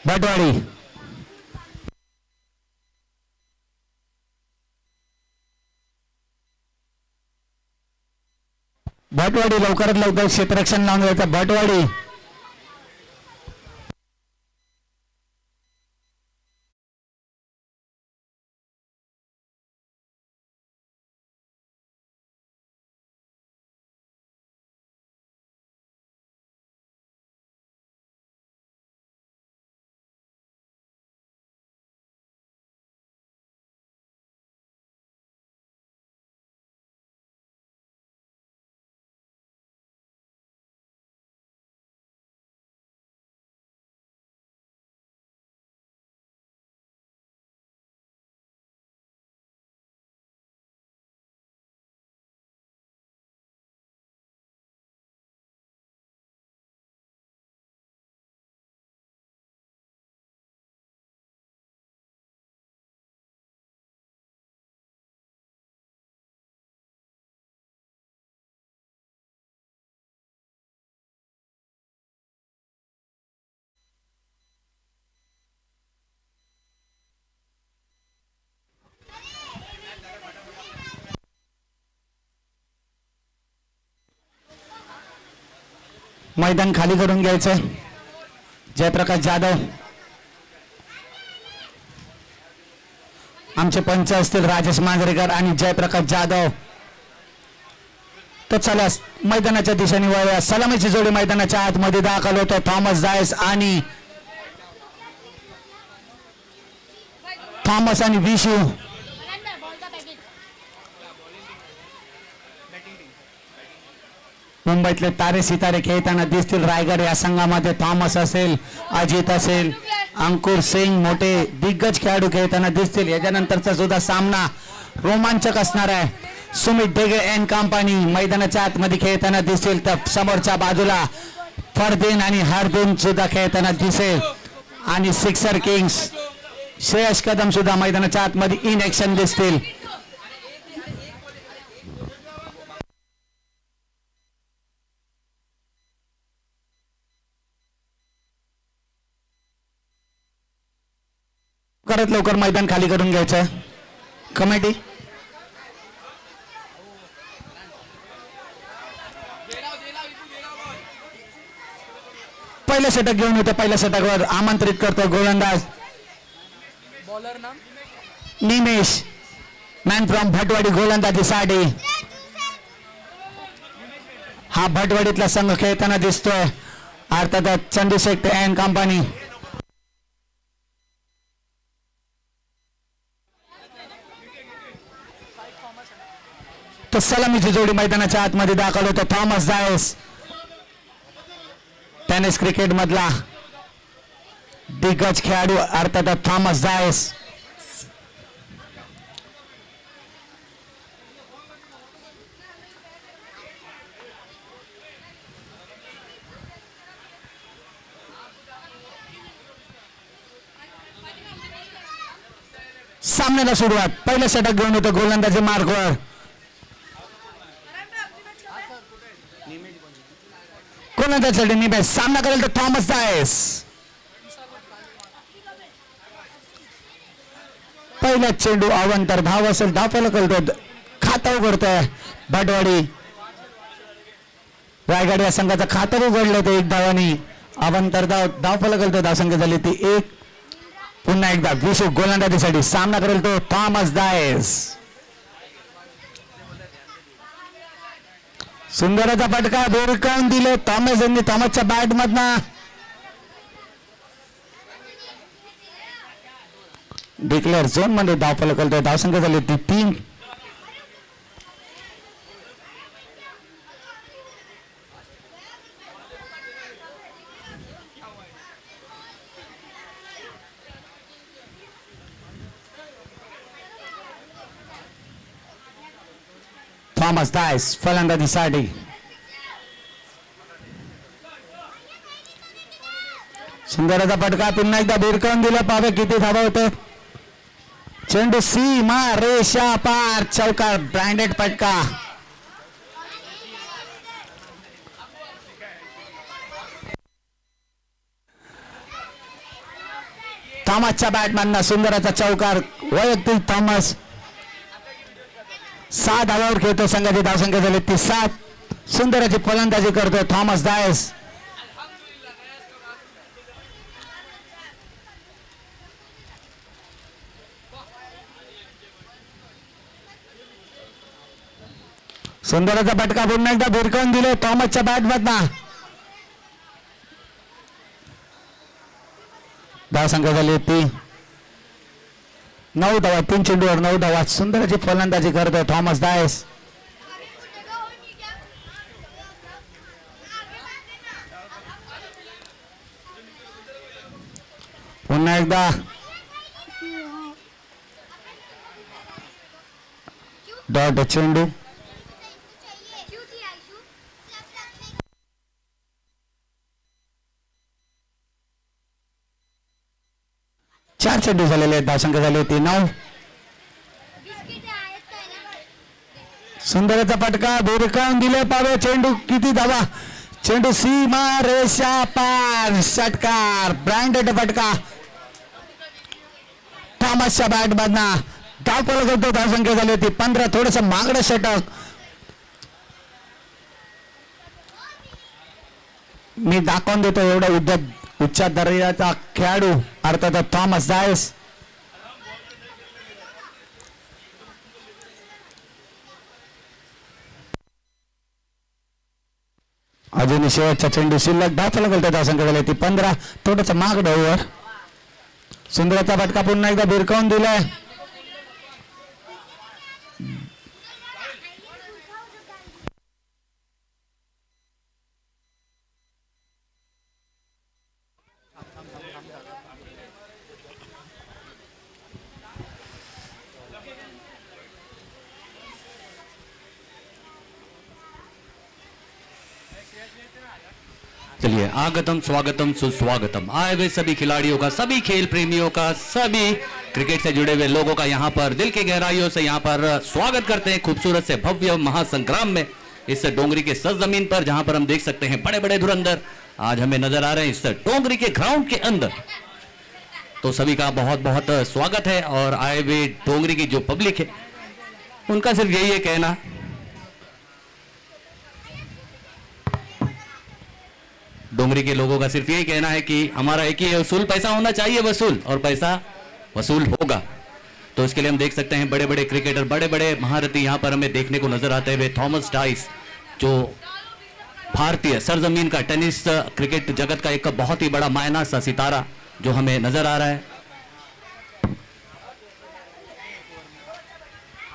भटवाडी भटवाडी लवकरात लवकर क्षेत्ररक्षण लावून घ्यायचं भटवाडी. मैदान खाली करून घ्यायचं. जयप्रकाश जाधव आमचे पंच असतील राजेश मांजरेकर आणि जयप्रकाश जाधव. तर चला मैदानाच्या दिशेने वळूया. सलामीची जोडी मैदानाच्या आतमध्ये दाखल होतो. थॉमस जायस आणि विशू. मुंबईतले तारे सितारे खेळताना दिसतील. रायगड या संघामध्ये थॉमस असेल, अजित असेल, अंकुर सिंग मोठे दिग्गज खेळाडू खेळताना दिसतील. याच्यानंतरचा सुद्धा सामना रोमांचक असणार आहे. सुमित ढेगे अँड कंपनी मैदानाच्या आतमध्ये खेळताना दिसतील. तर समोरच्या बाजूला फरदीन आणि हरदीन सुद्धा खेळताना दिसेल. आणि सिक्सर किंग्स श्रेयस कदम सुद्धा मैदानाच्या आतमध्ये इन ऍक्शन दिसतील. करत लवकर मैदान खाली करून घ्यायचं. कमिटी पहिलं षटक घेऊन येतो. पहिल्या षटकावर आमंत्रित करतो गोलंदाज बॉलर नाम निमेश मॅन फ्रॉम भटवाडी गोलंदाजीसाठी. हा भटवाडीतला संघ खेळताना दिसतोय. अर्थात चंदूशेठ अँड कंपनी. तर सलामीची जोडी मैदानाच्या आतमध्ये दाखल होतो. थॉमस जायस टेनिस क्रिकेट मधला दिग्गज खेळाडू अर्थात थॉमस जायस. सामन्याला सुरुवात. पहिलं षटक घेऊन येतो गोलंदाजी मार्कवर. गोलंदाजीसाठी निमेश सामना करेल तर थॉमस जायस. पहिला चेंडू अवंतर धाव असेल. धाव फलक करतो. खाता उघडतोय भटवाडी. रायगड या संघाचं खातं उघडलं ते 1 धावानी. अवंतर धाव फलक करतो. धावसंख्या झाली ती 1. पुन्हा एकदा विशू गोलंदाजीसाठी सामना करेल तो थॉमस जायस. सुंदरचा फटका दोरकावून दिले थॉमस यांनी. थॉमसच्या बॅट मधनं डिक्लेअर झोन मध्ये धाव फलक करतोय. धावसंख्या झाली ती 3. थॉमस जायस फलंदाजीसाठी. सुंदरचा फटका पुन्हा एकदा भिरकावून दिला. पावे किती धावा होते. चेंडू सीमा रेषा पार. चौकार ब्रँडेड फटका. थॉमसच्या बॅटमॅनना सुंदर चौकार वैयक्तिक थॉमस 7 धावांवर खेळतो. संघाची धावसंख्या झाली ती 7. सुंदर फलंदाजी करतो थॉमस डायस. सुंदरचा फटका पुन्हा एकदा भिरकावून दिले थॉमसच्या बॅटमधनं. धावसंख्या झाली ती 9 धावा. 3 चेंडूवर 9 धावा. सुंदरची फलंदाजी करतो थॉमस डायस. पुन्हा एकदा डॉट चेंडू. चार चेंडू झालेले आहेत. धावसंख्या झाली होती 9. सुंदरचा फटका भिरकावून दिले पावे. चेंडू किती धावा. चेंडू सीमा रेषा पार. षटकार ब्रँडेड फटका थॉमसच्या बॅट मधना. धाव पळ करतो. धावसंख्या झाली होती 15. थोडस मागडं षटक. मी दाखवून देतो एवढा उच्च दर्जाचा खेळाडू अर्थात थॉमस डायस. अजून शेवटचा चेंडू शिल्लक. धाव चला करतो. धावसंख्या झाली ती 15. थोडस मागडं ओव्हर. सुंदरचा फटका पुन्हा एकदा भिरकावून दिलाय. चलिए आगतम स्वागतम सुस्वागतम. आए हुए सभी खिलाड़ियों का, सभी खेल प्रेमियों का, सभी क्रिकेट से जुड़े हुए लोगों का यहाँ पर दिल की गहराइयों से यहाँ पर स्वागत करते हैं खूबसूरत से भव्य महासंग्राम में, इस डोंगरी के सरजमीन पर, जहां पर हम देख सकते हैं बड़े बड़े धुरंधर आज हमें नजर आ रहे हैं इस डोंगरी के ग्राउंड के अंदर. तो सभी का बहुत बहुत स्वागत है. और आए हुए डोंगरी की जो पब्लिक है उनका सिर्फ यही है कहना, डोंगरी के लोगों का सिर्फ यही कहना है कि हमारा एक ही उसूल, पैसा होना चाहिए वसूल, और पैसा वसूल होगा. तो इसके लिए हम देख सकते हैं बड़े बड़े क्रिकेटर, बड़े बड़े महारथी यहाँ पर हमें देखने को नजर आते हुए. थॉमस डाइस जो भारतीय सरजमीन का टेनिस क्रिकेट जगत का एक बहुत ही बड़ा मायना सा सितारा जो हमें नजर आ रहा है,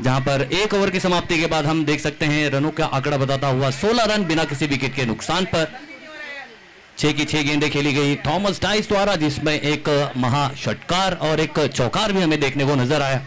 जहां पर 1 ओवर की समाप्ति के बाद हम देख सकते हैं रनों का आंकड़ा बताता हुआ 16 रन बिना किसी विकेट के नुकसान पर. 6 की 6 गेंदें खेली गई थॉमस डाइस द्वारा, जिसमें एक महा षटकार और एक चौकार भी हमें देखने को नजर आया.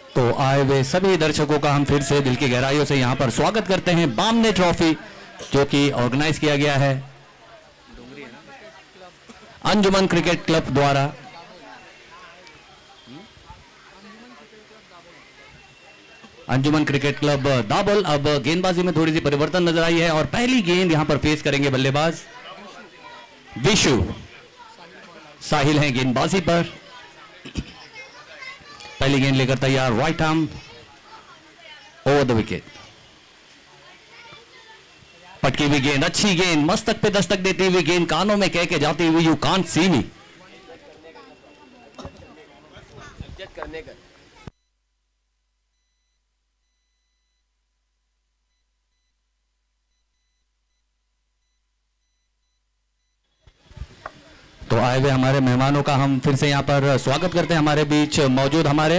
तो आए हुए सभी दर्शकों का हम फिर से दिल की गहराइयों से यहां पर स्वागत करते हैं. बामने ट्रॉफी जो कि ऑर्गेनाइज किया गया है अंजुमन क्रिकेट क्लब द्वारा. अंजुमन क्रिकेट क्लब दाबल. अब गेंदबाजी में थोड़ी सी परिवर्तन नजर आई है और पहली गेंद यहां पर फेस करेंगे बल्लेबाज विशु. साहिल हैं गेंदबाजी पर. पहली गेंद लेकर तैयार, right arm over the wicket. पटकी हुई गेंद, अच्छी गेंद, मस्तक पे दस्तक देती हुई गेंद, कानों में कह के जाती हुई यू कांट सी मी. तो आए हुए हमारे मेहमानों का हम फिर से यहां पर स्वागत करते हैं. हमारे बीच मौजूद हमारे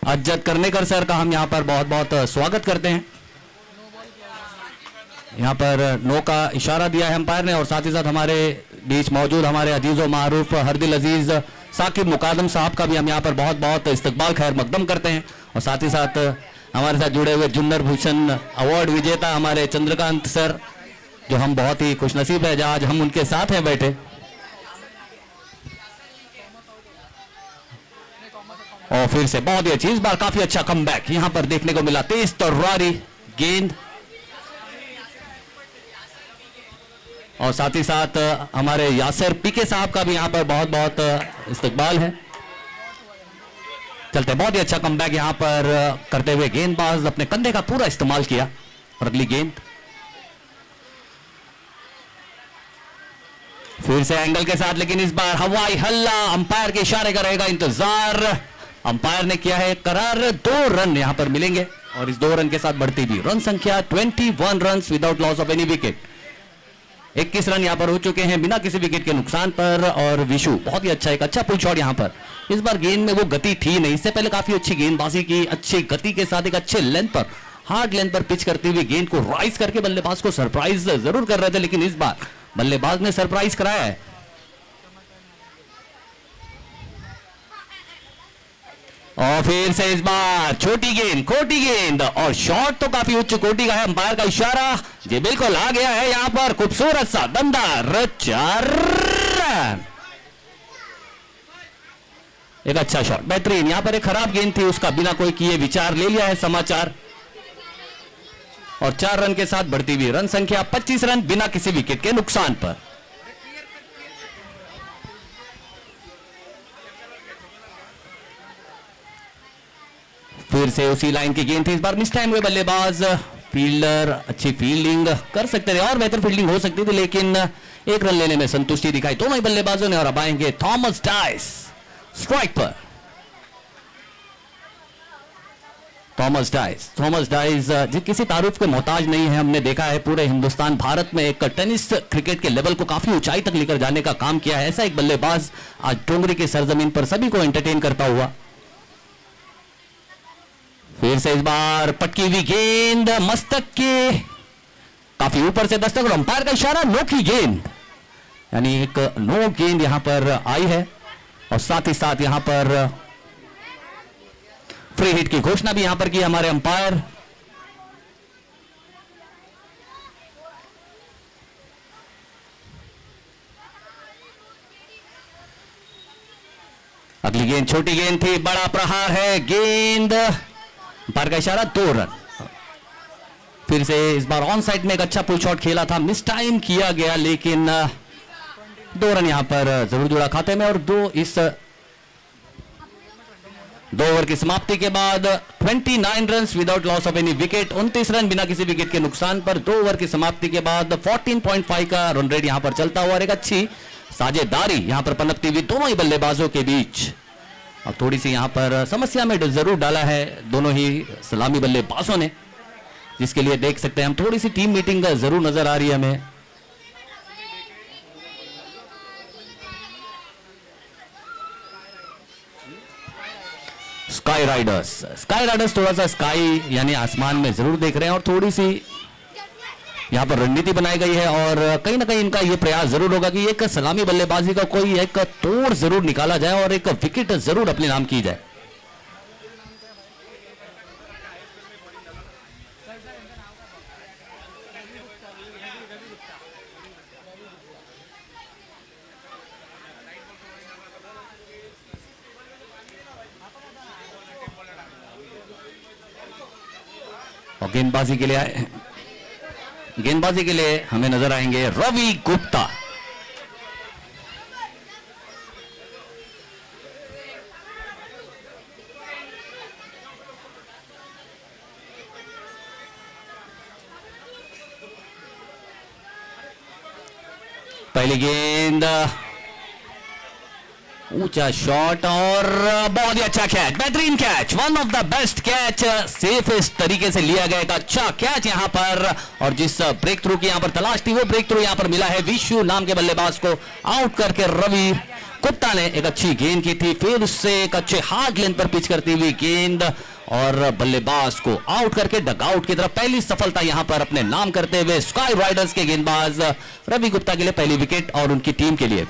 अज्जत करनेकर सर का हम यहां पर बहुत बहुत स्वागत करते हैं. यहां पर नो का इशारा दिया है अंपायर ने, और साथ ही साथ हमारे बीच मौजूद हमारे अजीजो मारूफ हरदिल अजीज साकिब मुकादम साहब का भी हम यहां पर बहुत बहुत इस्तकबाल खैर मकदम करते हैं. और साथ ही साथ हमारे साथ जुड़े हुए जुन्नर भूषण अवार्ड विजेता हमारे चंद्रकांत सर, जो हम बहुत ही खुशनसीब है आज हम उनके साथ हैं बैठे। और फिर से बहुत ही अच्छी, इस बार काफी अच्छा कमबैक यहां पर देखने को मिला। तेज तर्रारी गेंद और साथ ही साथ हमारे यासिर पीके साहब का भी यहां पर बहुत बहुत इस्तकबाल है। चलते बहुत ही अच्छा कमबैक यहां पर करते हुए गेंदबाज अपने कंधे का पूरा इस्तेमाल किया। और अगली गेंद फिर से एंगल के साथ, लेकिन इस बार हवाई हल्ला, अंपायर के इशारे का रहेगा इंतजार। अंपायर ने किया है करार, 2 रन यहां पर मिलेंगे और इस 2 रन के साथ बढ़ती भी रन संख्या 21 run without loss of any wicket. 21 run यहां पर हो चुके हैं बिना किसी विकेट के नुकसान पर। और विशु बहुत ही अच्छा, एक अच्छा पुल शॉट यहां पर। इस बार गेंद में वो गति थी नहीं, इससे पहले काफी अच्छी गेंदबाजी की, अच्छी गति के साथ एक अच्छे लेंथ पर, हार्ड लेंथ पर पिच करते हुए गेंद को राइज करके बल्लेबाज को सरप्राइज जरूर कर रहे थे, लेकिन इस बार बल्लेबाज ने सरप्राइज कराया है। और फिर से इस बार छोटी गेंद, खोटी गेंद और शॉट तो काफी उच्च कोटि का है। अंपायर का इशारा जी बिल्कुल आ गया है यहां पर। खूबसूरत सा दमदार 4 रन, एक अच्छा शॉट, बेहतरीन। यहां पर एक खराब गेंद थी, उसका बिना कोई किए विचार ले लिया है समाचार। और 4 रन के साथ बढ़ती हुई रन संख्या 25 रन बिना किसी विकेट के नुकसान पर। फिर से उसी लाइन की गेंद थी, इस बार मिस टाइम हुए बल्लेबाज। फील्डर अच्छी फील्डिंग कर सकते थे और बेहतर फील्डिंग हो सकती थी, लेकिन 1 रन लेने में संतुष्टि दिखाई दोनों ही बल्लेबाजों ने। और अब आएंगे थॉमस डाइस स्ट्राइक पर। थॉमस डाइस जी किसी तारुफ के मोहताज नहीं है। हमने देखा है पूरे हिंदुस्तान भारत में एक टेनिस क्रिकेट के लेवल को काफी ऊंचाई तक लेकर जाने का काम किया है। ऐसा एक बल्लेबाज आज डोंगरी की सरजमीन पर सभी को एंटरटेन करता हुआ। फिर से इस बार पटकी हुई गेंद मस्तक के काफी ऊपर से दस्तक और अंपायर का इशारा, नो की गेंद, यानी एक नो गेंद यहां पर आई है। और साथ ही साथ यहां पर फ्री हिट की घोषणा भी यहां पर की हमारे अंपायर। अगली गेंद छोटी गेंद थी, बड़ा प्रहार है, गेंद अंपायर का इशारा, 2 रन। फिर से इस बार ऑन साइड में एक अच्छा पुल शॉट खेला था, मिस टाइम किया गया, लेकिन 2 रन यहां पर जरूर जुड़ा खाते में। और 2 ओवर की समाप्ति के बाद 29 run without loss of any wicket, 29 run बिना किसी विकेट के नुकसान पर। 2 ओवर की समाप्ति के बाद 14.5 का रन रेट यहां पर चलता हुआ और एक अच्छी साझेदारी यहां पर पनपती हुई दोनों ही बल्लेबाजों के बीच। और थोड़ी सी यहां पर समस्या में जरूर डाला है दोनों ही सलामी बल्लेबाजों ने, जिसके लिए देख सकते हैं हम थोड़ी सी टीम मीटिंग जरूर नजर आ रही है हमें। स्काई राइडर्स थोड़ा सा स्काई यानी आसमान में जरूर देख रहे हैं और थोड़ी सी यहां पर रणनीति बनाई गई है। और कहीं ना कहीं इनका यह प्रयास जरूर होगा कि एक सलामी बल्लेबाजी का कोई एक तोड़ जरूर निकाला जाए और एक विकेट जरूर अपने नाम की जाए। और गेंदबाजी के लिए हमें नजर आएंगे रवि गुप्ता। पहली गेंद, ऊंचा शॉट और बहुत ही अच्छा कैच, बेहतरीन catch, one of the best catch, safest तरीके से लिया गया एक अच्छा कैच यहां पर। और जिस ब्रेक थ्रू की यहां पर तलाश थी वो ब्रेक थ्रू यहां पर मिला है। विशु नाम के बल्लेबाज को आउट करके रवि गुप्ता ने एक अच्छी गेंद की थी, फिर से एक अच्छे हार्ड लेंथ पर पिच करती हुई गेंद और बल्लेबाज को आउट करके डगआउट की तरफ पहली सफलता यहां पर अपने नाम करते हुए स्काई राइडर्स के गेंदबाज रवि गुप्ता के लिए पहली विकेट और उनकी टीम के लिए।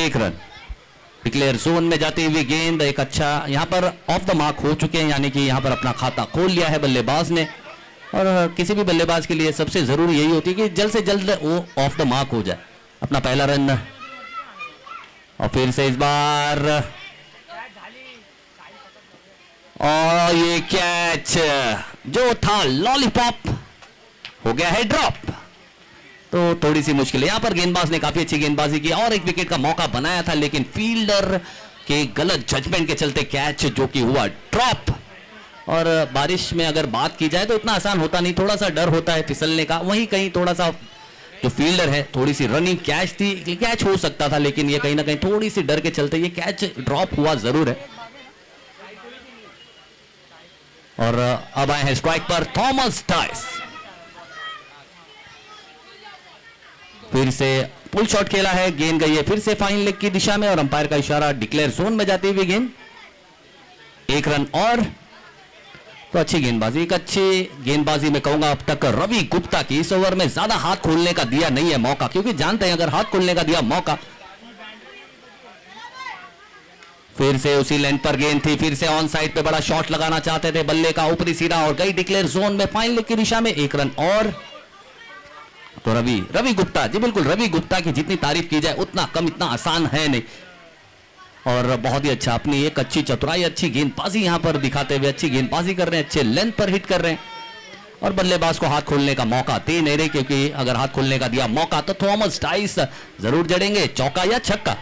एक रन। डिक्लेयर जोन में जाती हुई गेंद एक अच्छा यहां पर ऑफ द मार्क हो चुके हैं, यानी कि यहां पर अपना खाता खोल लिया है बल्लेबाज ने। और किसी भी बल्लेबाज के लिए सबसे जरूरी यही होती है कि जल्द से जल्द वो ऑफ द मार्क हो जाए। अपना पहला रन और फिर से इस बार और ये कैच जो था लॉलीपॉप हो गया है ड्रॉप। तो थोड़ी सी मुश्किल है यहां पर। गेंदबाज ने काफी अच्छी गेंदबाजी की और एक विकेट का मौका बनाया था, लेकिन फील्डर के गलत जजमेंट के चलते कैच जो कि हुआ ड्रॉप। और बारिश में अगर बात की जाए तो इतना आसान होता नहीं, थोड़ा सा डर होता है फिसलने का। वहीं कहीं थोड़ा सा जो फील्डर है थोड़ी सी रनिंग कैच थी, कैच हो सकता था, लेकिन ये कहीं ना कहीं थोड़ी सी डर के चलते ये कैच ड्रॉप हुआ जरूर है। और अब आए हैं स्ट्राइक पर थॉमस डाइस। फिर से पुल शॉट खेला है, गेंद गई है फिर से फाइन लेग की दिशा में और अंपायर का इशारा डिक्लेयर जोन में जाती हुई गेंद। एक रन और। तो अच्छी गेंदबाजी, एक अच्छी गेंदबाजी में कहूंगा अब तक रवि गुप्ता की। इस ओवर में ज्यादा हाथ खोलने का दिया नहीं है मौका, क्योंकि जानते हैं अगर हाथ खोलने का दिया मौका। फिर से उसी लेंथ पर गेंद थी, फिर से ऑन साइड पे बड़ा शॉट लगाना चाहते थे बल्ले का ऊपरी सीधा और गई डिक्लेयर जोन में फाइन लेग की दिशा में। एक रन और। तो रवि गुप्ता, जी बिल्कुल रवि गुप्ता की जितनी तारीफ की जाए उतना कम, इतना आसान है नहीं। और बहुत ही अच्छा अपनी एक अच्छी चतुराई, अच्छी गेंदबाजी यहां पर दिखाते हुए अच्छी गेंदबाजी कर रहे हैं, अच्छे लेंथ पर हिट कर रहे हैं और बल्लेबाज को हाथ खोलने का मौका दे नहीं रहे, क्योंकि अगर हाथ खोलने का दिया मौका तो थॉमस डाइस जरूर जड़ेंगे चौका या छक्का।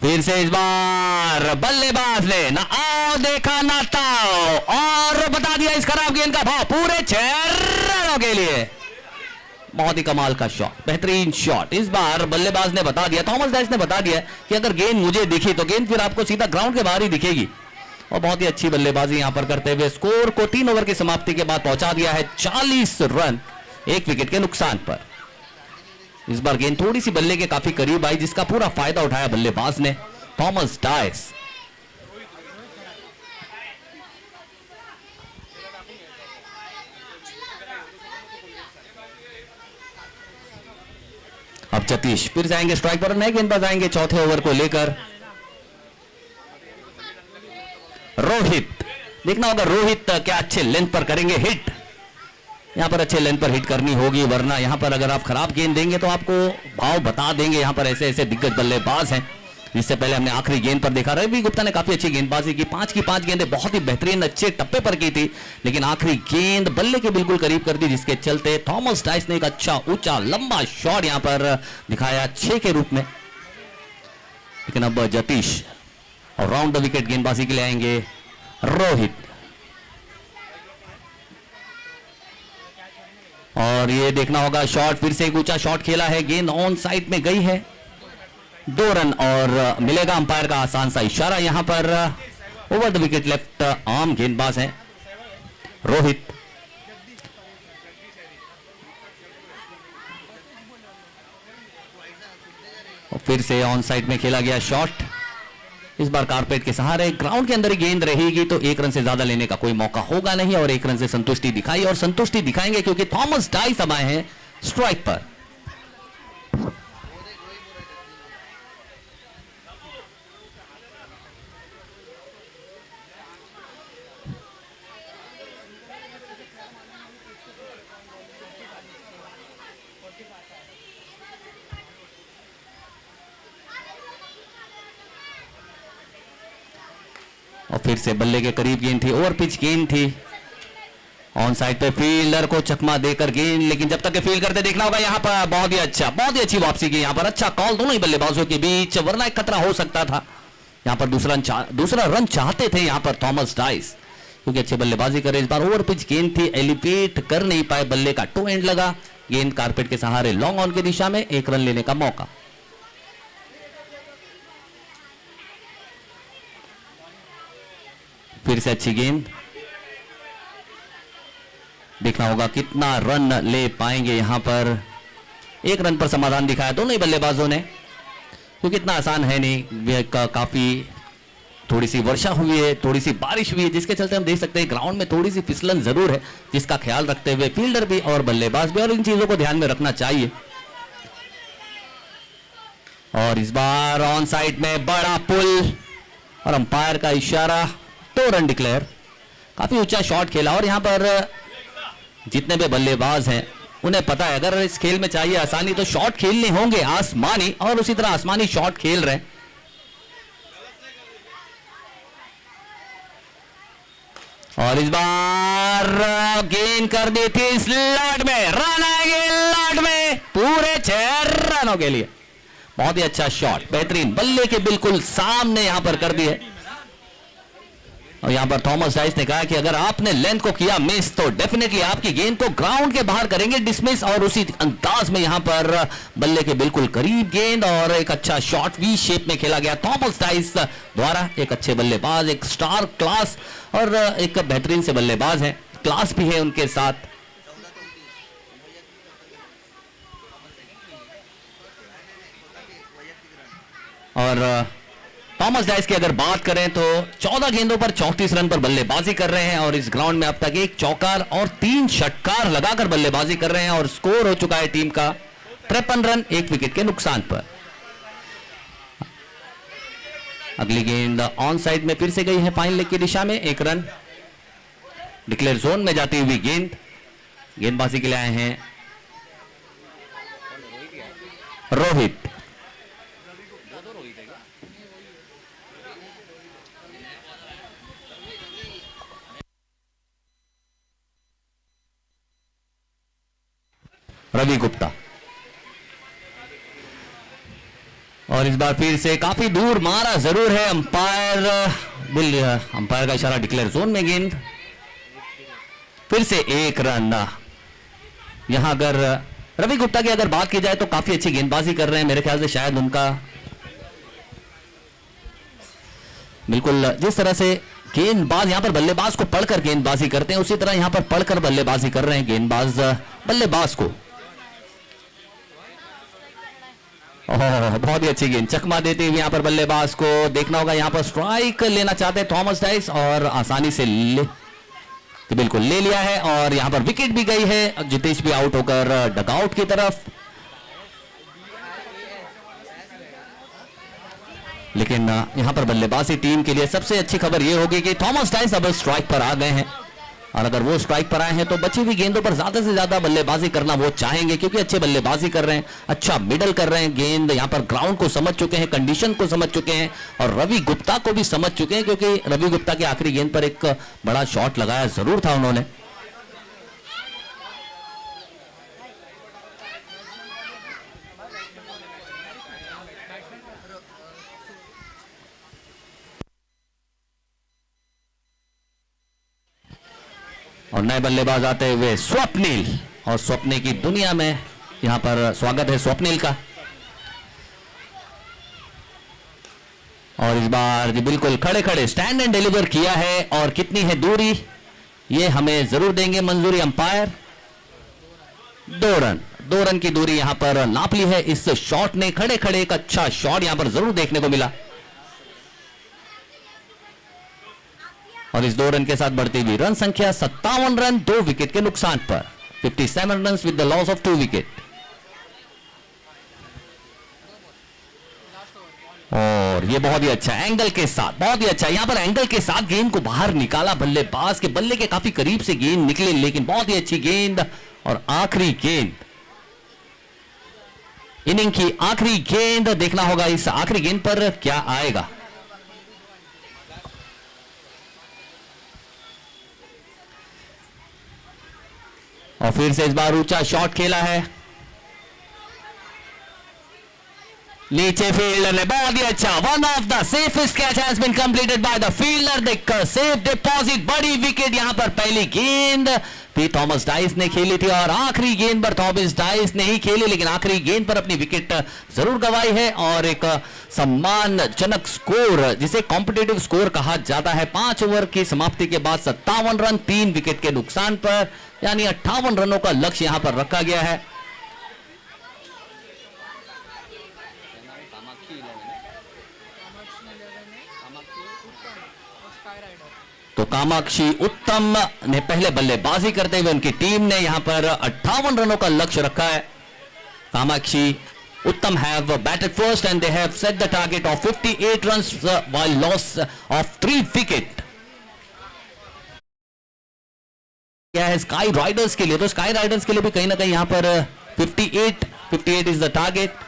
फिर से इस बार बल्लेबाज ने ना आओ देखा ना ताओ और बता दिया इस खराब गेंद का भाव पूरे 6 रनों के लिए। बहुत ही कमाल का शॉट, बेहतरीन शॉट। इस बार बल्लेबाज ने बता दिया, थॉमस डाइस ने बता दिया कि अगर गेंद मुझे दिखी तो गेंद फिर आपको सीधा ग्राउंड के बाहर ही दिखेगी। और बहुत ही अच्छी बल्लेबाजी यहां पर करते हुए स्कोर को 3 ओवर की समाप्ति के बाद पहुंचा दिया है 40 रन 1 विकेट के नुकसान पर। इस बार गेंद थोड़ी सी बल्ले के काफी करीब आई, जिसका पूरा फायदा उठाया बल्लेबाज ने थॉमस डाइस। अब जतीश फिर जाएंगे स्ट्राइक पर, नए गेंदबाज आएंगे चौथे ओवर को लेकर। रोहित, देखना होगा रोहित क्या अच्छे लेंथ पर करेंगे हिट। यहां पर अच्छे लेंथ पर हिट करनी होगी, वरना यहां पर अगर आप खराब गेंद देंगे तो आपको भाव बता देंगे। यहां पर ऐसे ऐसे दिग्गज बल्लेबाज हैं, जिससे पहले हमने आखिरी गेंद पर देखा रवि गुप्ता ने काफी अच्छी गेंदबाजी की, 5 की 5 गेंदें बहुत ही बेहतरीन अच्छे टप्पे पर की थी, लेकिन आखिरी गेंद बल्ले के बिल्कुल करीब कर दी, जिसके चलते थॉमस डाइस ने एक अच्छा ऊंचा लंबा शॉट यहां पर दिखाया 6 के रूप में। लेकिन अब जतीश और राउंड द विकेट गेंदबाजी के लिए आएंगे रोहित। और ये देखना होगा शॉट, फिर से एक ऊंचा शॉट खेला है, गेंद ऑन साइड में गई है। 2 रन और मिलेगा, अंपायर का आसान सा इशारा। यहां पर over the wicket left arm गेंदबाज हैं रोहित। और फिर से ऑन साइड में खेला गया शॉट, इस बार कारपेट के सहारे ग्राउंड के अंदर ही गेंद रहेगी, तो 1 रन से ज्यादा लेने का कोई मौका होगा नहीं। और 1 रन से संतुष्टि दिखाई और संतुष्टि दिखाएंगे क्योंकि थॉमस डाइस अब आए हैं स्ट्राइक पर। और फिर से बल्ले के करीब गेंद थी, ओवर पिच गेंद थी, ऑन साइड पे फील्डर को चकमा देकर गेंद, लेकिन जब तक के फील्ड करते देखना होगा। यहां पर बहुत ही अच्छी वापसी की, यहां पर अच्छा कॉल दोनों ही बल्लेबाजों के बीच, वरना एक खतरा हो सकता था। यहां पर दूसरा रन चाहते थे यहां पर थॉमस डाइस, क्योंकि अच्छे बल्लेबाजी करे। इस बार ओवर पिच गेंद थी, एलिवेट कर नहीं पाए, बल्ले का टो एंड लगा, गेंद कारपेट के सहारे लॉन्ग ऑन की दिशा में, 1 रन लेने का मौका। फिर से अच्छी गेंद, देखना होगा कितना रन ले पाएंगे। यहां पर 1 रन पर समाधान दिखाया दोनों ही बल्लेबाजों ने, क्योंकि इतना आसान है नहीं। काफी थोड़ी सी वर्षा हुई है, थोड़ी सी बारिश हुई है, जिसके चलते हम देख सकते हैं ग्राउंड में थोड़ी सी फिसलन जरूर है, जिसका ख्याल रखते हुए फील्डर भी और बल्लेबाज भी और इन चीजों को ध्यान में रखना चाहिए। और इस बार ऑन साइड में बड़ा पुल और अंपायर का इशारा, 2 रन डिक्लेयर। काफी ऊंचा शॉट खेला और यहां पर जितने भी बल्लेबाज हैं उन्हें पता है अगर इस खेल में चाहिए आसानी तो शॉट खेलने होंगे आसमानी, और उसी तरह आसमानी शॉट खेल रहे हैं। और इस बार गेंद कर दी थी स्लॉट में, रन आएंगे स्लॉट में पूरे 6 रनों के लिए। बहुत ही अच्छा शॉट, बेहतरीन, बल्ले के बिल्कुल सामने यहां पर कर दिए। और यहां पर थॉमस डाइस ने कहा कि अगर आपने लेंथ को किया मिस तो डेफिनेटली आपकी गेंद को ग्राउंड के बाहर करेंगे डिसमिस, और उसी अंदाज में यहां पर बल्ले के बिल्कुल करीब गेंद और एक अच्छा शॉट वी शेप में खेला गया थॉमस डाइस द्वारा। एक अच्छे बल्लेबाज, एक स्टार क्लास और एक बेहतरीन से बल्लेबाज हैं, क्लास भी है उनके साथ। और थॉमस डाइस की अगर बात करें तो 14 गेंदों पर 34 रन पर बल्लेबाजी कर रहे हैं और इस ग्राउंड में अब तक 1 चौकार और 3 षटकार लगाकर बल्लेबाजी कर रहे हैं और स्कोर हो चुका है टीम का 53 रन 1 विकेट के नुकसान पर। अगली गेंद ऑन साइड में फिर से गई है फाइन लेग की दिशा में, 1 रन। डिक्लेयर जोन में जाती हुई गेंदबाजी के लिए आए हैं रोहित। रवि गुप्ता, और इस बार फिर से काफी दूर मारा जरूर है, अंपायर का इशारा, डिक्लेयर जोन में गेंद, फिर से 1 रन। यहां अगर रवि गुप्ता की अगर बात की जाए तो काफी अच्छी गेंदबाजी कर रहे हैं, मेरे ख्याल से शायद उनका बिल्कुल जिस तरह से गेंदबाज यहां पर बल्लेबाज को पढ़कर गेंदबाजी करते हैं उसी तरह यहां पर पढ़कर बल्लेबाजी कर रहे हैं गेंदबाज बल्लेबाज को। बहुत ही अच्छी गेंद, चकमा देते हुए यहां पर बल्लेबाज को देखना होगा, यहां पर स्ट्राइक लेना चाहते हैं थॉमस डाइस और आसानी से तो बिल्कुल ले लिया है और यहां पर विकेट भी गई है, जितेश भी आउट होकर डगआउट की तरफ। लेकिन यहां पर बल्लेबाजी टीम के लिए सबसे अच्छी खबर यह होगी कि थॉमस डाइस अब स्ट्राइक पर आ गए हैं और अगर वो स्ट्राइक पर आए हैं तो बची हुई गेंदों पर ज्यादा से ज्यादा बल्लेबाजी करना वो चाहेंगे क्योंकि अच्छे बल्लेबाजी कर रहे हैं, अच्छा मिडल कर रहे हैं, गेंद यहां पर ग्राउंड को समझ चुके हैं, कंडीशन को समझ चुके हैं और रवि गुप्ता को भी समझ चुके हैं क्योंकि रवि गुप्ता की आखिरी गेंद पर एक बड़ा शॉट लगाया जरूर था उन्होंने। और नए बल्लेबाज आते हुए स्वप्निल, और स्वप्निल की दुनिया में यहां पर स्वागत है स्वप्निल का। और इस बार जी बिल्कुल खड़े खड़े स्टैंड एंड डिलीवर किया है और कितनी है दूरी ये हमें जरूर देंगे मंजूरी अंपायर। 2 रन की दूरी यहां पर नाप ली है इस शॉट ने, खड़े खड़े एक अच्छा शॉट यहां पर जरूर देखने को मिला। और इस 2 रन के साथ बढ़ती हुई रन संख्या 57 रन 2 विकेट के नुकसान पर, 57 run with the loss of 2 wicket. और ये बहुत ही अच्छा एंगल के साथ, बहुत ही अच्छा यहां पर एंगल के साथ गेंद को बाहर निकाला, बल्लेबाज के बल्ले के काफी करीब से गेंद निकली लेकिन बहुत ही अच्छी गेंद। और आखिरी गेंद, इनिंग की आखिरी गेंद, देखना होगा इस आखिरी गेंद पर क्या आएगा। और फिर से इस बार ऊंचा शॉट खेला है, नीचे फील्डर ने बहुत ही अच्छा, one of the safest catch has been completed by the fielder, the safe deposit, बड़ी विकेट यहां पर पहली गेंद भी थॉमस डाइस ने खेली थी और आखिरी गेंद पर थॉमस डाइस ने ही खेली लेकिन आखिरी गेंद पर अपनी विकेट जरूर गंवाई है। और एक सम्मानजनक स्कोर जिसे कॉम्पिटिटिव स्कोर कहा जाता है, 5 ओवर की समाप्ति के बाद 57 रन 3 विकेट के नुकसान पर, यानी 58 रनों का लक्ष्य यहां पर रखा गया है। तो कामाक्षी उत्तम ने पहले बल्लेबाजी करते हुए उनकी टीम ने यहां पर 58 रनों का लक्ष्य रखा है। Kamakshi Uttam have batted first and they have set the target of 58 runs while loss of 3 wicket. क्या है स्काई राइडर्स के लिए? तो स्काई राइडर्स के लिए भी कहीं ना कहीं यहां पर 58 इज द टारगेट.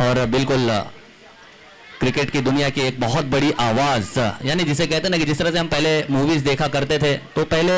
और बिल्कुल क्रिकेट की दुनिया की एक बहुत बड़ी आवाज, यानी जिसे कहते हैं ना कि जिस तरह से हम पहले मूवीज देखा करते थे तो पहले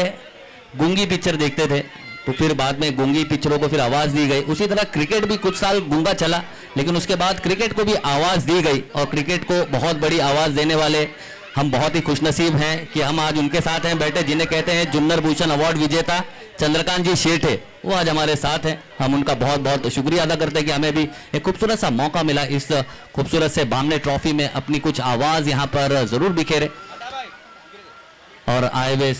गूंगी पिक्चर देखते थे तो फिर बाद में गूंगी पिक्चरों को फिर आवाज दी गई, उसी तरह क्रिकेट भी कुछ साल गूंगा चला लेकिन उसके बाद क्रिकेट को भी आवाज दी गई और क्रिकेट को बहुत बड़ी आवाज देने वाले हम बहुत ही खुशनसीब हैं कि हम आज उनके साथ हैं बैठे जिन्हें कहते हैं जुन्नर भूषण अवार्ड विजेता चंद्रकांत जी शेठे, वो आज हमारे साथ हैं. हम उनका बहुत बहुत शुक्रिया अदा करते हैं कि हमें भी एक खूबसूरत सा मौका मिला इस खूबसूरत से बामने ट्रॉफी में अपनी कुछ आवाज यहां पर जरूर बिखेरे. और आए हुए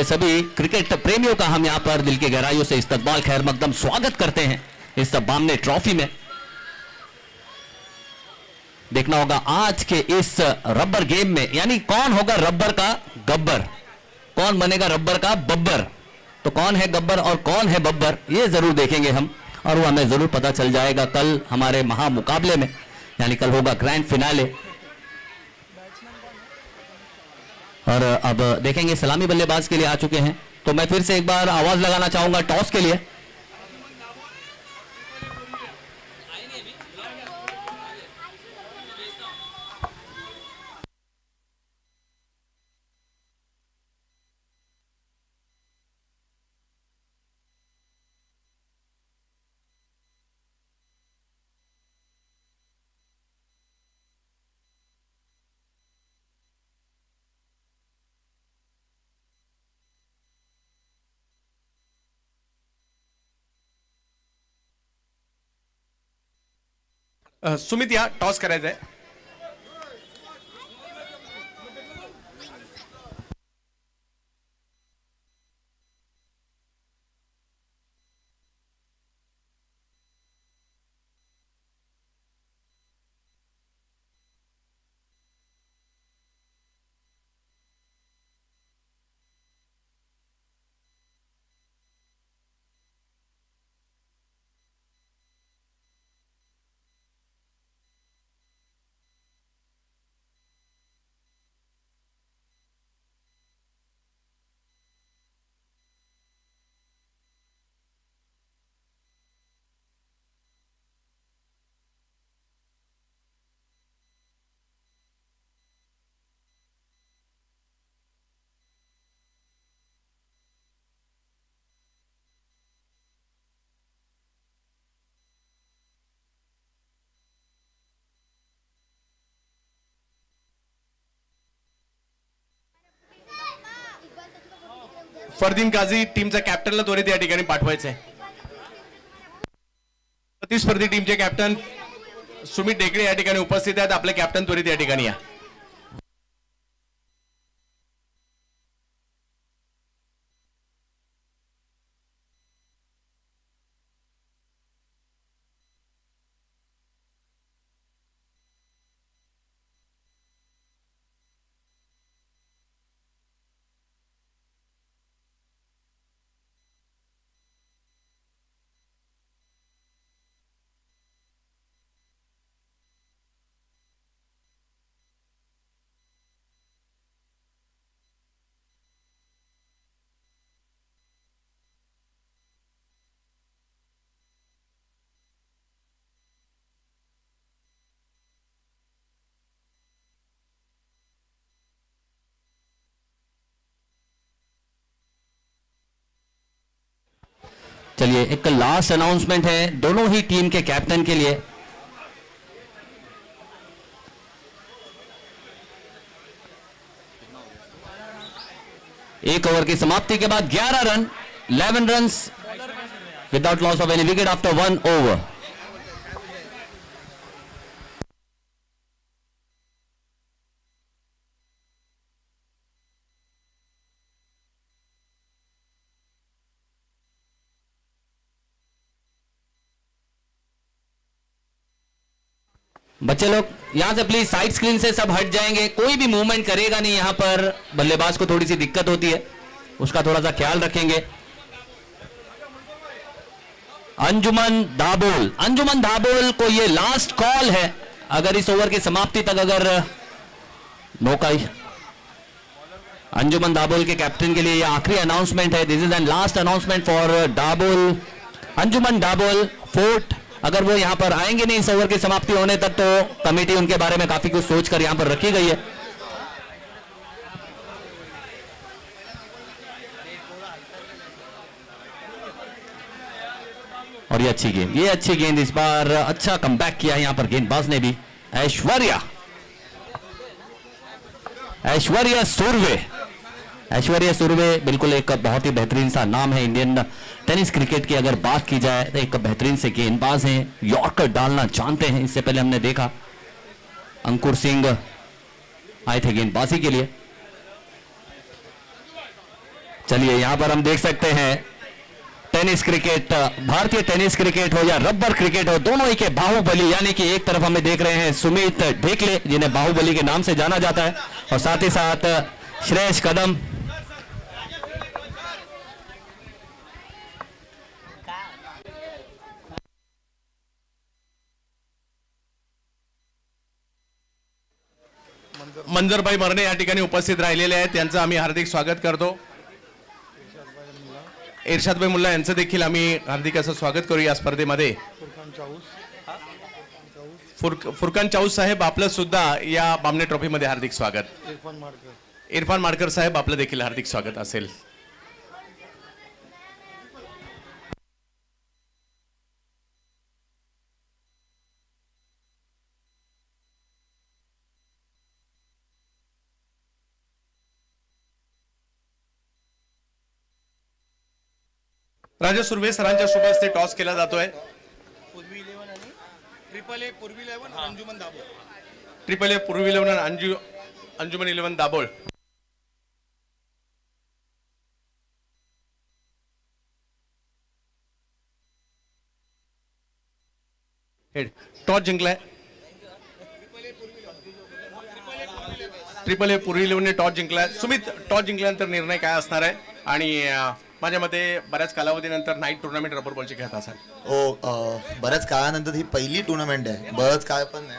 सभी क्रिकेट प्रेमियों का हम यहां पर दिल की गहराइयों से इस्तकबाल खैर मकदम स्वागत करते हैं इस बामने ट्रॉफी में. देखना होगा आज के इस रबर गेम में, यानी कौन होगा रबर का गब्बर, कौन बनेगा रबर का बब्बर. तो कौन है गब्बर और कौन है बब्बर ये जरूर देखेंगे हम और वो हमें जरूर पता चल जाएगा कल हमारे महामुकाबले में, यानी कल होगा ग्रैंड फिनाले. और अब देखेंगे सलामी बल्लेबाज के लिए आ चुके हैं तो मैं फिर से एक बार आवाज लगाना चाहूंगा टॉस के लिए. सुमित या टॉस करायचं आहे. फरदीन काझी टीमचा कॅप्टनला त्वरित या ठिकाणी पाठवायचं आहे. प्रतिस्पर्धी टीमचे कॅप्टन सुमित ढेकळे या ठिकाणी उपस्थित आहेत. आपले कॅप्टन त्वरित या ठिकाणी या. चलिए एक लास्ट अनाउंसमेंट है दोनों ही टीम के कैप्टन के लिए. एक ओवर की समाप्ति के बाद 11 run 11 runs without loss of any wicket after 1 over. बच्चे लोग यहां से प्लीज साइड स्क्रीन से सब हट जाएंगे. कोई भी मूवमेंट करेगा नहीं. यहां पर बल्लेबाज को थोड़ी सी दिक्कत होती है, उसका थोड़ा सा ख्याल रखेंगे. अंजुमन दाबोल को ये लास्ट कॉल है. अगर इस ओवर की समाप्ति तक अगर मौका, अंजुमन दाबोल के कैप्टन के लिए यह आखिरी अनाउंसमेंट है. This is an last announcement for double. Anjuman double fort. अगर वो यहां पर आएंगे नहीं इस ओवर की समाप्ति होने तक, तो कमेटी उनके बारे में काफी कुछ सोचकर यहां पर रखी गई है. और ये अच्छी गेंद इस बार अच्छा कमबैक किया यहां पर गेंदबाज ने भी. ऐश्वर्या सुरवे बिल्कुल एक बहुत ही बेहतरीन सा नाम है इंडियन टेनिस क्रिकेट की. अगर बात की जाए तो एक बेहतरीन से गेंदबाज हैं, यॉर्कर डालना जानते हैं. इससे पहले हमने देखा अंकुर सिंह आए थे गेंदबाजी के लिए. चलिए यहां पर हम देख सकते हैं टेनिस क्रिकेट, भारतीय टेनिस क्रिकेट हो या रबर क्रिकेट हो, दोनों ही के बाहुबली, यानी कि एक तरफ हमें देख रहे हैं सुमित ढेकले जिन्हें बाहुबली के नाम से जाना जाता है, और साथ ही साथ श्रेयस कदम. मंजरभाई मरणे या ठिकाणी उपस्थित राहिलेले आहेत. त्यांचं आम्ही हार्दिक स्वागत करतो. इर्शादभाई मुल्ला यांचं देखील आम्ही हार्दिक असं स्वागत करू या स्पर्धेमध्ये. फुरकान चाऊस साहेब आपलं सुद्धा या बामणे ट्रॉफीमध्ये हार्दिक स्वागत. इरफान माडकर साहेब आपलं देखील हार्दिक स्वागत असेल. राजा सुर्वे सरांच्या शुभ हस्ते टॉस केला जातोय. ट्रिपल ए पूर्वी 11 अंजुमन अंजुमन 11 दाबोळ. टॉस जिंकलाय. ट्रिपल ए पूर्वी 11 ने टॉस जिंकलाय. सुमित, टॉस जिंकल्यानंतर निर्णय काय असणार आहे? आणि माझ्या मते बऱ्याच कालावधीनंतर नाईट टुर्नामेंट रबर बॉलची खेळत असाल. हो, बऱ्याच काळानंतर ही पहिली टुर्नामेंट आहे. बरंच काळ पण नाही,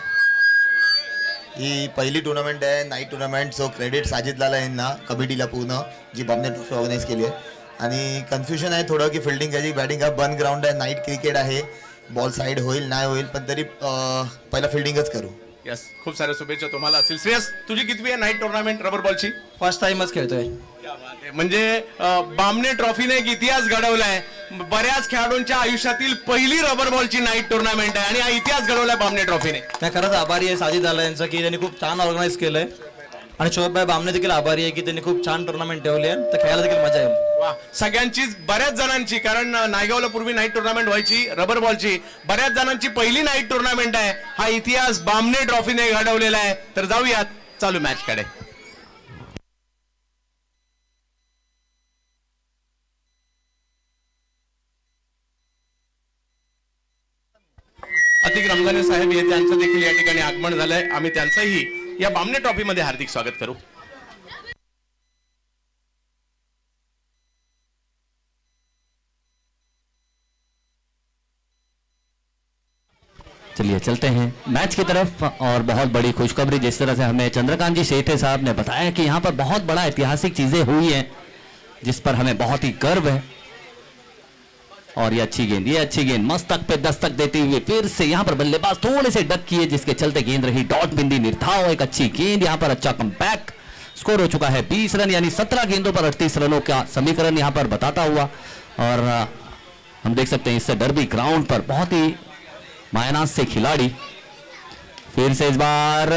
ही पहिली टुर्नामेंट आहे night tournament. So credit Sajid Lala यांना, कमिटीला पूर्ण, जी बामणे ट्रॉफी ऑर्गनाईज केली आहे. आणि कन्फ्युजन आहे थोडं की फिल्डिंग घ्यायची, बॅटिंग का. बन ग्राउंड आहे, नाईट क्रिकेट आहे, बॉल साईड होईल नाही होईल, पण तरी पहिला फिल्डिंगच करू. यस, खूप साऱ्या शुभेच्छा तुम्हाला असतील. श्रेयस, तुझी कितवी आहे नाईट टुर्नामेंट रबर बॉलची? फर्स्ट टाइमच खेळतोय. म्हणजे बामणे ट्रॉफीने एक इतिहास घडवलाय. बऱ्याच खेळाडूंच्या आयुष्यातील पहिली रबर बॉलची नाईट टुर्नामेंट आहे आणि हा इतिहास घडवलाय बामणे ट्रॉफीने. मी खरंच आभारी आहे साजिद लाला यांचा की त्यांनी खूप छान ऑर्गनाईज केलंय. आणि शोभाई बामणे देखील आभारी आहे की त्यांनी खूप छान टुर्नामेंट ठेवली आहे, तर खेळायला देखील मजा येईल. वा, सगळ्यांचीच, बऱ्याच जणांची, कारण नायगावला पूर्वी नाईट टुर्नामेंट व्हायची रबर बॉलची, बऱ्याच जणांची पहिली नाईट टुर्नामेंट आहे. हा इतिहास बामणे ट्रॉफीने घडवलेला आहे. तर जाऊयात चालू मॅच कडे. अतिक रमजाने साहेब हे त्यांचं देखील या ठिकाणी आगमन झालंय. आम्ही त्यांचंही या बामणे ट्रॉफी मध्ये हार्दिक स्वागत करू. चलिए चलते हैं मैच की तरफ। और बहुत बड़ी खुशखबरी, जिस तरह से हमें चंद्रकांत जी सेठे साहब ने बताया कि यहाँ पर बहुत बड़ा ऐतिहासिक चीजें हुई हैं जिस पर हमें बहुत ही गर्व है। और ये अच्छी गेंद मस्तक पे दस्तक देती हुई फिर से यहाँ पर बल्लेबाज थोड़े से डक किए, जिसके चलते गेंद रही डॉट बिंदी निर्धाव। एक अच्छी गेंद, यहाँ पर अच्छा कमबैक। स्कोर हो चुका है 20 रन, यानी 17 गेंदों पर 38 रनों का समीकरण यहाँ पर बताता हुआ। और हम देख सकते हैं इससे डर्बी ग्राउंड पर बहुत ही मायनाज से खिलाड़ी। फिर से इस बार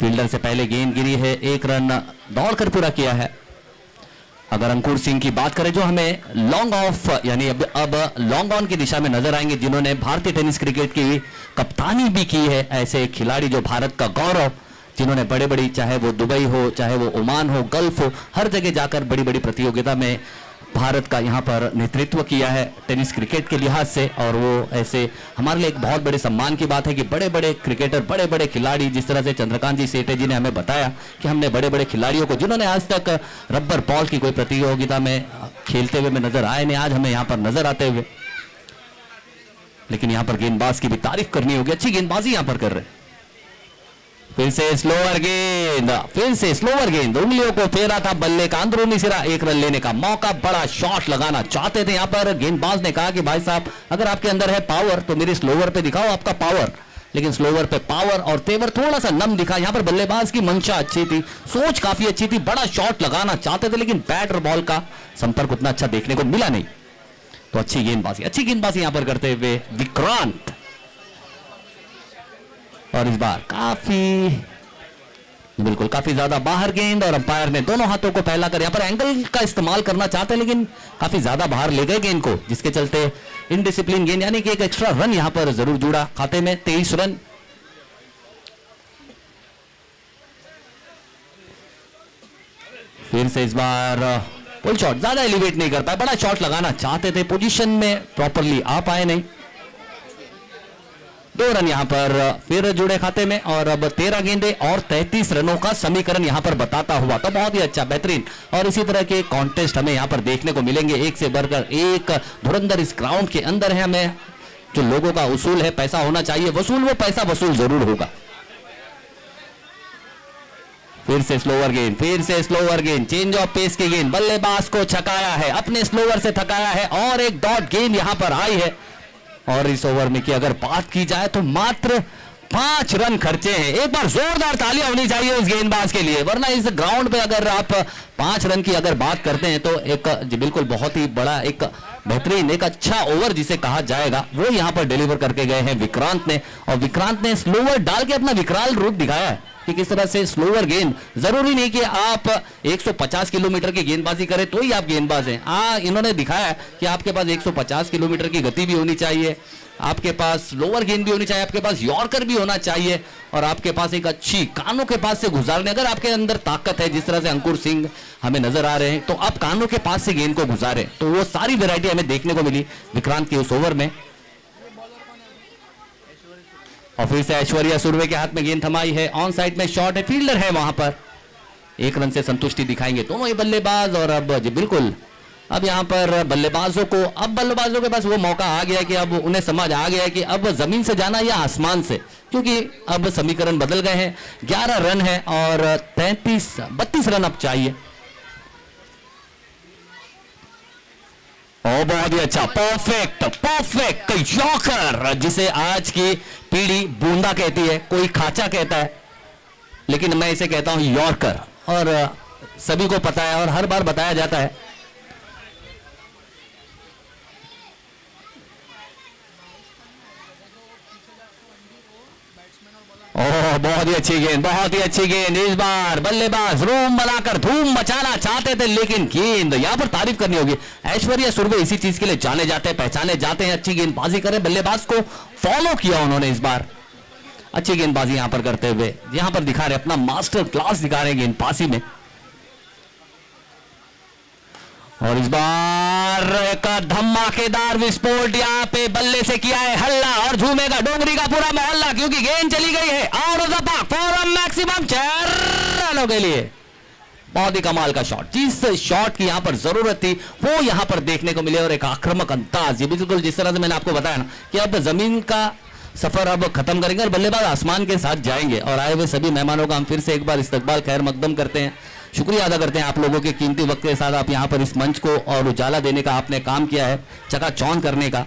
फील्डर से पहले गेंद गिरी है, 1 रन दौड़कर पूरा किया है। अगर अंकुर सिंह की बात करें जो हमें लॉन्ग ऑफ यानी अब लॉन्ग ऑन की दिशा में नजर आएंगे, जिन्होंने भारतीय टेनिस क्रिकेट की कप्तानी भी की है, ऐसे खिलाड़ी जो भारत का गौरव, जिन्होंने बड़े बड़ी, चाहे वो दुबई हो, चाहे वो ओमान हो, गल्फ हो, हर जगह जाकर बड़ी बड़ी प्रतियोगिता में भारत का यहाँ पर नेतृत्व किया है टेनिस क्रिकेट के लिहाज से। और वो ऐसे हमारे लिए एक बहुत बड़े सम्मान की बात है कि बड़े बड़े क्रिकेटर, बड़े बड़े खिलाड़ी, जिस तरह से चंद्रकांत जी सेठे जी ने हमें बताया कि हमने बड़े बड़े खिलाड़ियों को, जिन्होंने आज तक रबर बॉल की कोई प्रतियोगिता में खेलते हुए में नजर आए नहीं, आज हमें यहाँ पर नजर आते हुए। लेकिन यहाँ पर गेंदबाज की भी तारीफ करनी होगी, अच्छी गेंदबाजी यहाँ पर कर रहे हैं। फिर से स्लोवर गेंद, उंगलियों को फेरा था बल्ले का अंदरूनी सिरा, 1 रन लेने का मौका। बड़ा शॉट लगाना चाहते थे यहाँ पर गेंदबाज ने कहा कि भाई साहब अगर आपके अंदर है पावर तो मेरे स्लोवर पे दिखाओ आपका पावर। लेकिन स्लोवर पे पावर और तेवर थोड़ा सा नम दिखा। यहाँ पर बल्लेबाज की मंशा अच्छी थी, सोच काफी अच्छी थी, बड़ा शॉट लगाना चाहते थे, लेकिन बैट और बॉल का संपर्क उतना अच्छा देखने को मिला नहीं। तो अच्छी गेंदबाजी यहाँ पर करते हुए विक्रांत। और इस बार काफी ज्यादा बाहर गेंद, और अंपायर ने दोनों हाथों को फैलाकर यहाँ पर एंगल का इस्तेमाल करना चाहते, लेकिन काफी ज्यादा बाहर ले गए गेंद को, जिसके चलते इनडिसिप्लिन गेंद, यानी कि एक एक्स्ट्रा रन यहाँ पर जरूर जुड़ा खाते में। 23 रन। फिर से इस बार पुल शॉट, ज्यादा एलिवेट नहीं कर पाए, बड़ा शॉट लगाना चाहते थे, पोजीशन में प्रॉपरली आ पाए नहीं। 2 रन यहाँ पर फिर जुड़े खाते में। और अब 13 गेंदे और 33 रनों का समीकरण यहाँ पर बताता हुआ, तो बहुत ही अच्छा, बेहतरीन। और इसी तरह के कॉन्टेस्ट हमें यहाँ पर देखने को मिलेंगे, एक से बढ़कर एक। धुरंधर इस ग्राउंड के अंदर है। हमें जो लोगों का उसूल है, पैसा होना चाहिए वसूल, वो पैसा वसूल जरूर होगा। फिर से स्लोवर गेंद, चेंज ऑफ पेस की गेंद, बल्लेबाज को छकाया है, अपने स्लोवर से थकाया है, और एक डॉट गेंद यहां पर आई है। और इस ओवर में की अगर बात की जाए तो मात्र 5 रन खर्चे हैं। एक बार जोरदार तालियां होनी चाहिए उस गेंदबाज के लिए, वरना इस ग्राउंड पे अगर आप 5 रन की अगर बात करते हैं तो एक बिल्कुल बहुत ही बड़ा, एक बेहतरीन, एक अच्छा ओवर जिसे कहा जाएगा, वो यहां पर डिलीवर करके गए हैं विक्रांत ने। और विक्रांत ने स्लोवर डाल के अपना विकराल रूप दिखाया है कि किस तरह से स्लोवर गेंद, जरूरी नहीं कि आप 150 किलोमीटर की गेंदबाजी करें तो ही आप गेंदबाज हैं। इन्होंने दिखाया कि आपके पास 150 किलोमीटर की गति भी होनी चाहिए, आपके पास स्लोवर गेंद भी होनी चाहिए, आपके पास यॉर्कर भी होना चाहिए, और आपके पास एक अच्छी कानों के पास से गुजारने, अगर आपके अंदर ताकत है, जिस तरह से अंकुर सिंह हमें नजर आ रहे हैं, तो आप कानों के पास से गेंद को गुजारें। तो वो सारी वैरायटी हमें देखने को मिली विक्रांत के उस ओवर में। और फिर से ऐश्वर्या सुरवे के हाथ में गेंद थमाई है, ऑन साइड में शॉट है, फील्डर है वहां पर, 1 रन से संतुष्टि दिखाएंगे दोनों ही बल्लेबाज। और अब जी बिल्कुल, अब यहां पर बल्लेबाजों के पास वो मौका आ गया कि अब उन्हें समझ आ गया कि अब जमीन से जाना या आसमान से, क्योंकि अब समीकरण बदल गए हैं। 11 रन है और 32 रन अब चाहिए। और बहुत ही अच्छा, परफेक्ट यॉर्कर, जिसे आज की पीढ़ी बूंदा कहती है, कोई खाचा कहता है, लेकिन मैं इसे कहता हूं यॉर्कर, और सभी को पता है और हर बार बताया जाता है। ओह बहुत ही अच्छी गेंद, बहुत ही अच्छी गेंद। इस बार बल्लेबाज रूम बनाकर धूम मचाना चाहते थे, लेकिन गेंद यहां पर तारीफ करनी होगी। ऐश्वर्या सुरभि इसी चीज के लिए जाने जाते हैं, पहचाने जाते हैं, अच्छी गेंदबाजी करें। बल्लेबाज को फॉलो किया उन्होंने इस बार, अच्छी गेंदबाजी यहां पर करते हुए यहां पर दिखा रहे, अपना मास्टर क्लास दिखा रहे गेंदबाजी में। और इस बार एक धमाकेदार विस्फोट यहां पे बल्ले से किया है हल्ला, और झूमेगा डोंगरी का पूरा मोहल्ला, क्योंकि गेंद चली गई है out of the park for maximum 4 रनों के लिए। बहुत ही कमाल का शॉट, जिस शॉट की यहां पर जरूरत थी वो यहां पर देखने को मिले, और एक आक्रामक अंदाज, ये बिल्कुल जिस तरह से मैंने आपको बताया ना कि अब जमीन का सफर अब खत्म करेंगे और बल्लेबाज आसमान के साथ जाएंगे। और आए हुए सभी मेहमानों का हम फिर से एक बार इस्तकबाल खैर मकदम करते हैं, शुक्रिया अदा करते हैं आप लोगों के कीमती वक्त के साथ आप यहां पर इस मंच को और उजाला देने का आपने काम किया है, चकाचौंध करने का।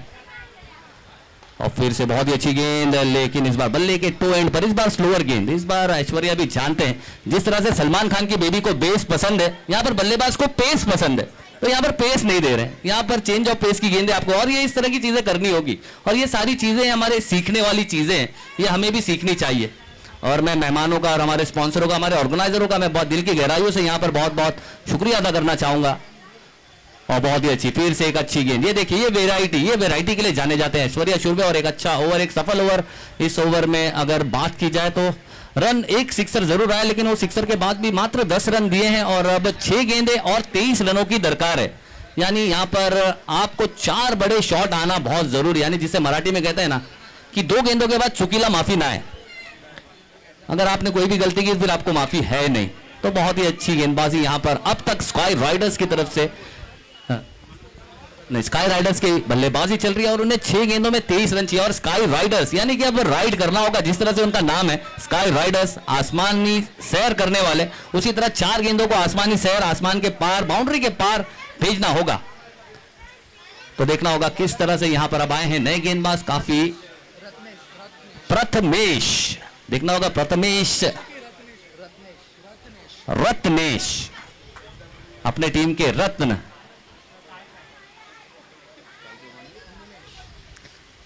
और फिर से बहुत ही अच्छी गेंद, लेकिन इस बार बल्ले के टो एंड पर इस बार स्लोअर गेंद। इस बार ऐश्वर्या भी जानते हैं, जिस तरह से सलमान खान की बेबी को बेस पसंद है, यहां पर बल्लेबाज को पेस पसंद है, तो यहां पर पेस नहीं दे रहे हैं, यहां पर चेंज ऑफ पेस की गेंद है आपको, और ये इस तरह की चीजें करनी होगी। और ये सारी चीजें हमारे सीखने वाली चीजें हैं, ये हमें भी सीखनी चाहिए। और मैं मेहमानों का और हमारे स्पॉन्सरों का, हमारे ऑर्गेनाइजरों का मैं बहुत दिल की गहराइयों से यहां पर बहुत बहुत शुक्रिया अदा करना चाहूंगा। और बहुत ही अच्छी, फिर से एक अच्छी गेंद, ये देखिए ये वैरायटी के लिए जाने जाते हैं ऐश्वर्या सुरभि, और एक अच्छा ओवर, एक सफल ओवर। इस ओवर में अगर बात की जाए तो रन, एक सिक्सर जरूर आया, लेकिन वो सिक्सर के बाद भी मात्र 10 रन दिए हैं, और अब 6 गेंदें और 23 रनों की दरकार है। यानी यहां पर आपको 4 बड़े शॉट आना बहुत जरूरी, यानी जिसे मराठी में कहते हैं ना कि 2 गेंदों के बाद चुकीला माफी ना है। अगर आपने कोई भी गलती की फिर आपको माफी है नहीं। तो बहुत ही अच्छी गेंदबाजी यहां पर अब तक स्काई राइडर्स की तरफ से, नहीं स्काई राइडर्स की बल्लेबाजी चल रही है, और उन्हें 6 गेंदों में 23 रन चाहिए। और स्काई राइडर्स यानी कि अब राइड करना होगा, जिस तरह से उनका नाम है स्काई राइडर्स, आसमानी सैर करने वाले, उसी तरह 4 गेंदों को आसमानी सैर, आसमान के पार, बाउंड्री के पार भेजना होगा। तो देखना होगा किस तरह से यहां पर अब आए हैं नए गेंदबाज, काफी प्रथमेश, देखना होगा प्रथमेश रत्नेश, अपने टीम के रत्न।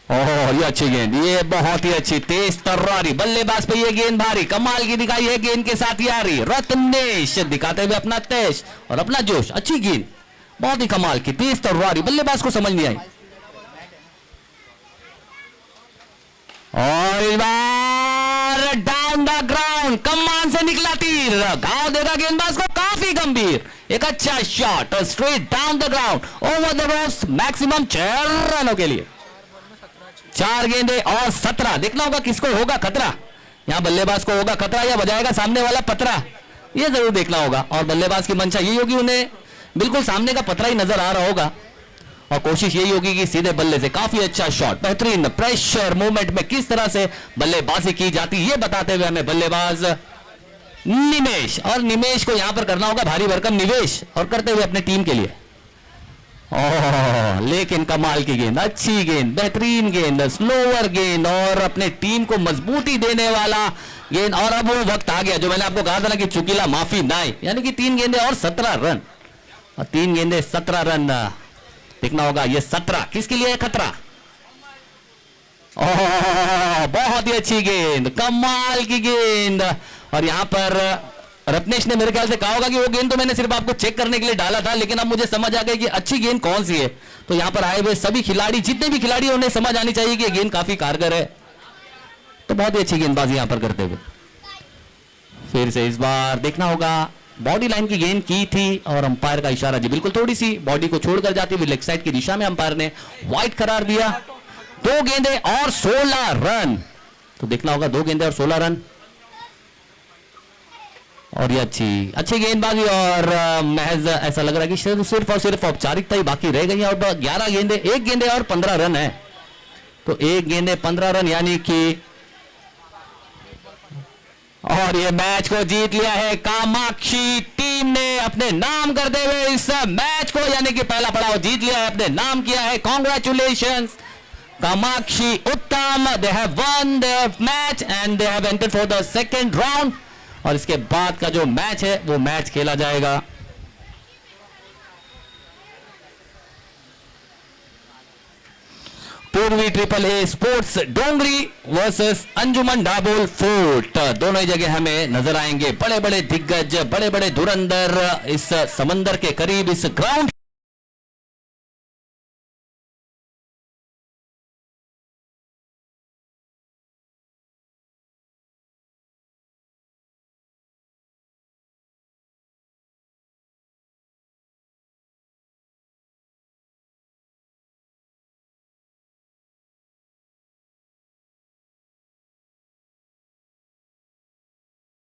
ओह ये अच्छी गेंद, ये बहुत ही अच्छी तेज तर्रारी, बल्लेबाज पे ये गेंद भारी, कमाल की दिखाई है गेंद के साथ यारी, रत्नेश दिखाते हुए अपना तेज और अपना जोश, अच्छी गेंद, बहुत ही कमाल की तेज तर्रारी, बल्लेबाज को समझ नहीं आई। और इस बार डाउन द ग्राउंड, कमान से निकला तीर, घाव देगा गेंदबाज को, काफी गंभीर, एक अच्छा shot straight down the ground over the ropes, maximum 6 रनों के लिए। 4 गेंदे और 17, देखना होगा किसको होगा खतरा, यहां बल्लेबाज को होगा खतरा या बजाएगा सामने वाला पतरा, यह जरूर देखना होगा। और बल्लेबाज की मंशा यही होगी, उन्हें बिल्कुल सामने का पतरा ही नजर आ रहा होगा, और कोशिश यही होगी कि सीधे बल्ले से काफी अच्छा शॉट, बेहतरीन प्रेशर मूवमेंट में किस तरह से बल्लेबाजी की जाती है बताते हुए हमें बल्लेबाज निमेश, और निमेश को यहां पर करना होगा भारी भरकम निवेश, और करते हुए अपने टीम के लिए। ओह लेकिन कमाल की गेंद, अच्छी गेंद, बेहतरीन गेंद, स्लोअर गेंद, और अपने टीम को मजबूती देने वाला गेंद। और अब वो वक्त आ गया जो मैंने आपको कहा था ना कि चुकीला माफी ना, यानी कि 3 गेंदे और 17 रन, और 3 गेंदे 17 रन, देखना होगा ये 17 किसके लिए है खतरा। ओह बहुत ही अच्छी गेंद, कमाल की गेंद, और यहां पर रत्नेश ने मेरे ख्याल से कहा होगा कि वो गेंद तो मैंने सिर्फ आपको चेक करने के लिए डाला था, लेकिन अब मुझे समझ आ गई कि अच्छी गेंद कौन सी है। तो यहां पर आए हुए सभी खिलाड़ी, जितने भी खिलाड़ी उन्हें समझ आनी चाहिए कि ये गेंद काफी कारगर है। तो बहुत ही अच्छी गेंदबाजी यहां पर करते हुए फिर से इस बार देखना होगा, बॉडी लाइन की गेंद की थी, और अंपायर का इशारा जी बिल्कुल थोड़ी सी बॉडी को छोड़कर जाती हुई लेग साइड की दिशा में अंपायर ने वाइड करार दिया। 2 गेंदे और 16 रन, तो देखना होगा 2 गेंदे और 16 रन, और ये अच्छी गेंदबाजी, और महज ऐसा लग रहा है कि सिर्फ और सिर्फ औपचारिकता ही बाकी रह गई है। और 11 गेंदे, 1 गेंदे और 15 रन है, तो 1 गेंदे 15 रन, यानी कि, और ये मैच को जीत लिया है कामाक्षी टीम ने अपने नाम करते हुए इस मैच को, यानी कि पहला पड़ाव जीत लिया है, अपने नाम किया है। Congratulations Kamakshi Uttam, they have won their match and they have entered for the second round. और इसके बाद का जो मैच है वो मैच खेला जाएगा Purvi triple A sports Dongri versus Anjuman Dabol fort, दोनों ही जगह हमें नजर आएंगे बड़े बड़े दिग्गज, बड़े बड़े धुरंधर इस समंदर के करीब इस ग्राउंड